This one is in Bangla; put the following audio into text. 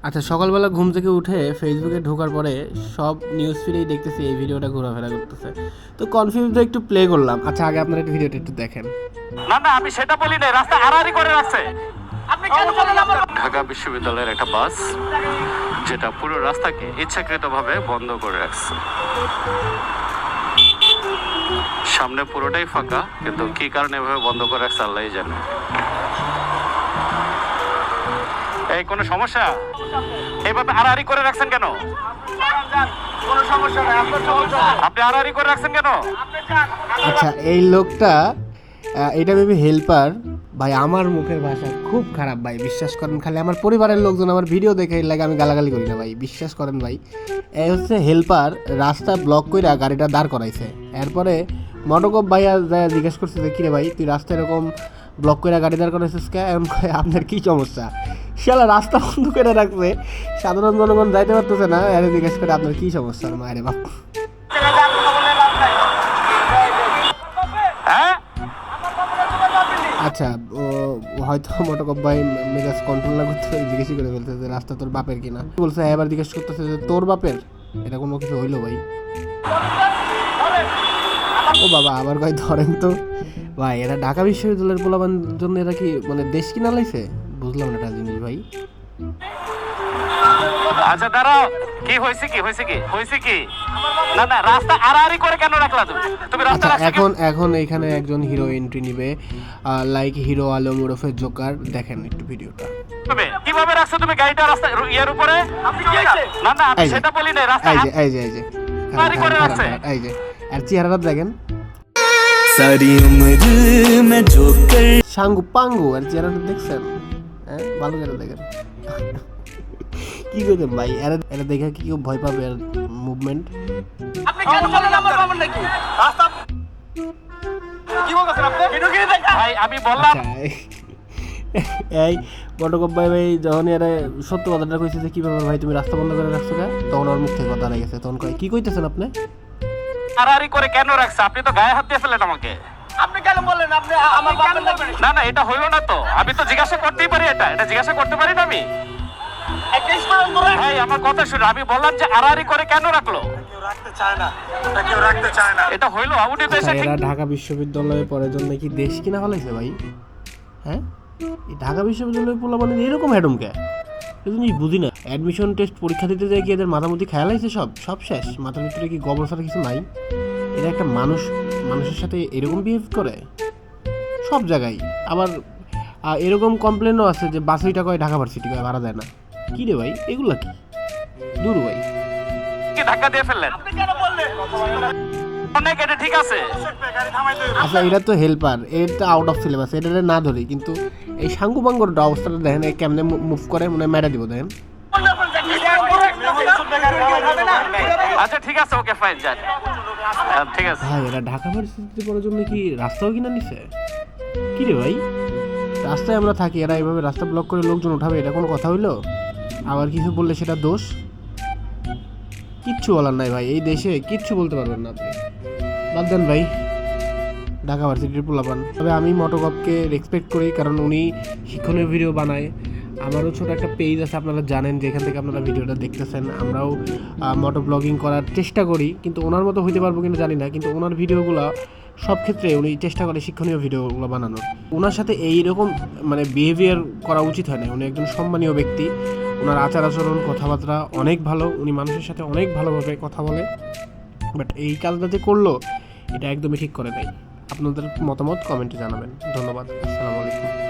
আচ্ছা, সকালবেলা ঘুম থেকে উঠে ফেসবুকে ঢোকার পরে সব নিউজ ফিডেই দেখতেছি এই ভিডিওটা ঘোরাফেরা করতেছে, তো কনফিউজড একটু প্লে করলাম। আচ্ছা, আগে আপনারা একটু ভিডিওটা একটু দেখেন। না না, আমি সেটা বলি না, রাস্তা আড়াআড়ি করে রাখছে। আপনি কেন বলেন? ঢাকা বিশ্ববিদ্যালয়ের একটা বাস যেটা পুরো রাস্তাকে ইচ্ছাকৃতভাবে বন্ধ করে রাখছে। সামনে পুরোটাই ফাঁকা, কিন্তু কি কারণে এভাবে বন্ধ করে রাখছে আল্লাহই জানে। এই কোনো সমস্যা? এইভাবে আড়াআড়ি করে রাখছেন কেন? কোনো সমস্যা নাই, আপনার সমস্যা। আপনি আড়াআড়ি করে রাখছেন কেন? আচ্ছা, এই লোকটা এটা ভেবে হেল্পার। ভাই, আমার মুখের ভাষা খুব খারাপ ভাই, বিশ্বাস করেন। খালি আমার পরিবারের লোকজন আমার ভিডিও দেখে লাগে আমি গালাগালি করি না ভাই, বিশ্বাস করেন ভাই। এই হচ্ছে হেল্পার, রাস্তা ব্লক কইরা গাড়িটা দাঁড় করাইছে। এরপরে মটকপ ভাইয়া যায় জিজ্ঞেস করছে যে কিরে ভাই, তুই রাস্তা এরকম ব্লক করে গাড়ি দাঁড় করাইছিস কে? এমন কয় আপনার কী সমস্যা? শালা রাস্তা বন্ধ করে রাখছে, সাধারণ জনগণ যাইতে পারতেছে না, এর জিজ্ঞেস করে আপনার কী সমস্যা? মায়ের বাপ। আচ্ছা, ও হয়তো মটকপ ভাই মেজাজ কন্ট্রোল না করতে জিজ্ঞেস করে ফেলতে যে রাস্তা তোর বাপের কিনা। বলছে হ্যাঁ, এবার জিজ্ঞেস করতেছে যে তোর বাপের? এটা কোনো কিছু হইলো ভাই? ও বাবা, আবার ভাই ধরেন তো ভাই। এরা ঢাকা বিশ্ববিদ্যালয়ের পোলাপান জন্য এরা কি মানে দেশ কিনা লাইছে? বুঝলাম না একটা জিনিস ভাই। আচ্ছা দাঁড়াও, কি হয়েছে কি হয়েছে কি হয়েছে কি? না না, রাস্তা আড়াআড়ি করে কেন রাখলা তুমি? তুমি রাস্তা এখন এখানে একজন হিরো এন্ট্রি নিবে, লাইক হিরো আলম ওরফে জোকার। দেখেন একটু ভিডিওটা। কিভাবে রাখছো তুমি গাড়িটা রাস্তা ইয়ার উপরে? না না, আমি সেটা বলি না, রাস্তা এই যে আড়াআড়ি করে রাখছে। এই যে আর চেহারাটা দেখেন, सारी उम्र में जो कर সাঙ্গু পাঙ্গু। আর চেহারাটা দেখছেন? হ্যাঁ, ভালো করে দেখেন। কি করছেন ভাই? এরা দেখে কি কেউ ভয় পাবে? আর মুভমেন্ট আপনি কেন বলেন আমার বাবার নাকি? রাস্তা কি বলছেন আপনি? ভিডিও দেখা ভাই, আমি বললাম। এই মটকপ ভাই যখন এরা সত্য কথাটা কইছে যে কি ব্যাপার ভাই, তুমি রাস্তা বন্ধ করে রাখছো কে? তখন ওর মুখ থেকে কথা হয়ে গেছে। তখন কয় কি কইতেছেন আপনি? আড়াআড়ি করে কেন রাখছে? আপনি তো গায়ে হাত দিয়ে ফেলেন আমাকে। আপনি কেন বলেন আপনি আমার বাবার নাকি? না না, এটা হইলো না তো। আমি তো জিজ্ঞাসা করতেই পারি, এটা জিজ্ঞাসা করতে পারি না আমি? ভাই আমার কথা শুনে, আমি বললাম যে আড়াআড়ি করে কেন রাখলো? কেউ রাখতে চায় না, এটা হইলো আউটে দেশে। এরা ঢাকা বিশ্ববিদ্যালয়ে পড়ার জন্য কি দেশ কিনা ফেলাইছে ভাই? হ্যাঁ, এই ঢাকা বিশ্ববিদ্যালয়ে পোলা মানে এরকম হ্যাডম কে? এই জিনিস বুঝি না। অ্যাডমিশন টেস্ট পরীক্ষা দিতে যায় কি এদের মাথামুতি খেয়াল আছে? সব শেষ, মাথার ভিতরে কি গোবর ছাড়া কিছু নাই? এরা একটা মানুষের সাথে এরকম বিহেভ করে সব জায়গায়। আবার এরকম কমপ্লেনও আছে যে বাসইটা কয় ঢাকা ভার্সিটি কয় ভাড়া দেয় না। কি রে ভাই, এগুলা কি? দূর ভাই। কি ধাক্কা দিয়ে ফেললেন? আপনি কেন বললেন? অনেক, এটা ঠিক আছে। আচ্ছা, এটা তো হেল্পার, এটা আউট অফ সিলেবাস, এটা না ধরি। কিন্তু এই সাঙ্গু বাঙ্গর অবস্থাটা দেখেন, কেমনে মুভ করে, মনে হয় মেরা দিব। দেখেন। আচ্ছা ঠিক আছে, ওকে ফাইন, যান। ঠিক আছে ভাই, এরা ঢাকা ভার্সিটিতে পড়ার জন্য কি রাস্তাও কিনা নিছে? কি রে ভাই, রাস্তায় আমরা থাকি, এরা এভাবে রাস্তা ব্লক করে লোকজন উঠাবে? এটা কোনো কথা হইলো? আবার কিছু বললে সেটা দোষ? কিচ্ছু বলার নাই ভাই, এই দেশে কিচ্ছু বলতে পারবেন না আপনি। বাদ দেন ভাই, ঢাকা ভার্সিটির পোলাপান। তবে আমি মটকপকে রেসপেক্ট করি, কারণ উনি শিক্ষণীয় ভিডিও বানায়। আমারও ছোটো একটা পেজ আছে, আপনারা জানেন, যেখান থেকে আপনারা ভিডিওটা দেখতেছেন। আমরাও মোটো ব্লগিং করার চেষ্টা করি, কিন্তু ওনার মতো হইতে পারবো কিনা জানি না। কিন্তু ওনার ভিডিওগুলো সব ক্ষেত্রে উনি চেষ্টা করে শিক্ষণীয় ভিডিওগুলো বানানোর। ওনার সাথে এইরকম মানে বিহেভিয়ার করা উচিত হয় না। উনি একজন সম্মানীয় ব্যক্তি, ওনার আচার আচরণ কথাবার্তা অনেক ভালো, উনি মানুষের সাথে অনেক ভালোভাবে কথা বলে। বাট এই কাজটা যে করলো, এটা একদমই ঠিক করে নাই। আপনাদের মতামত কমেন্টে জানাবেন। ধন্যবাদ। আসসালামু আলাইকুম।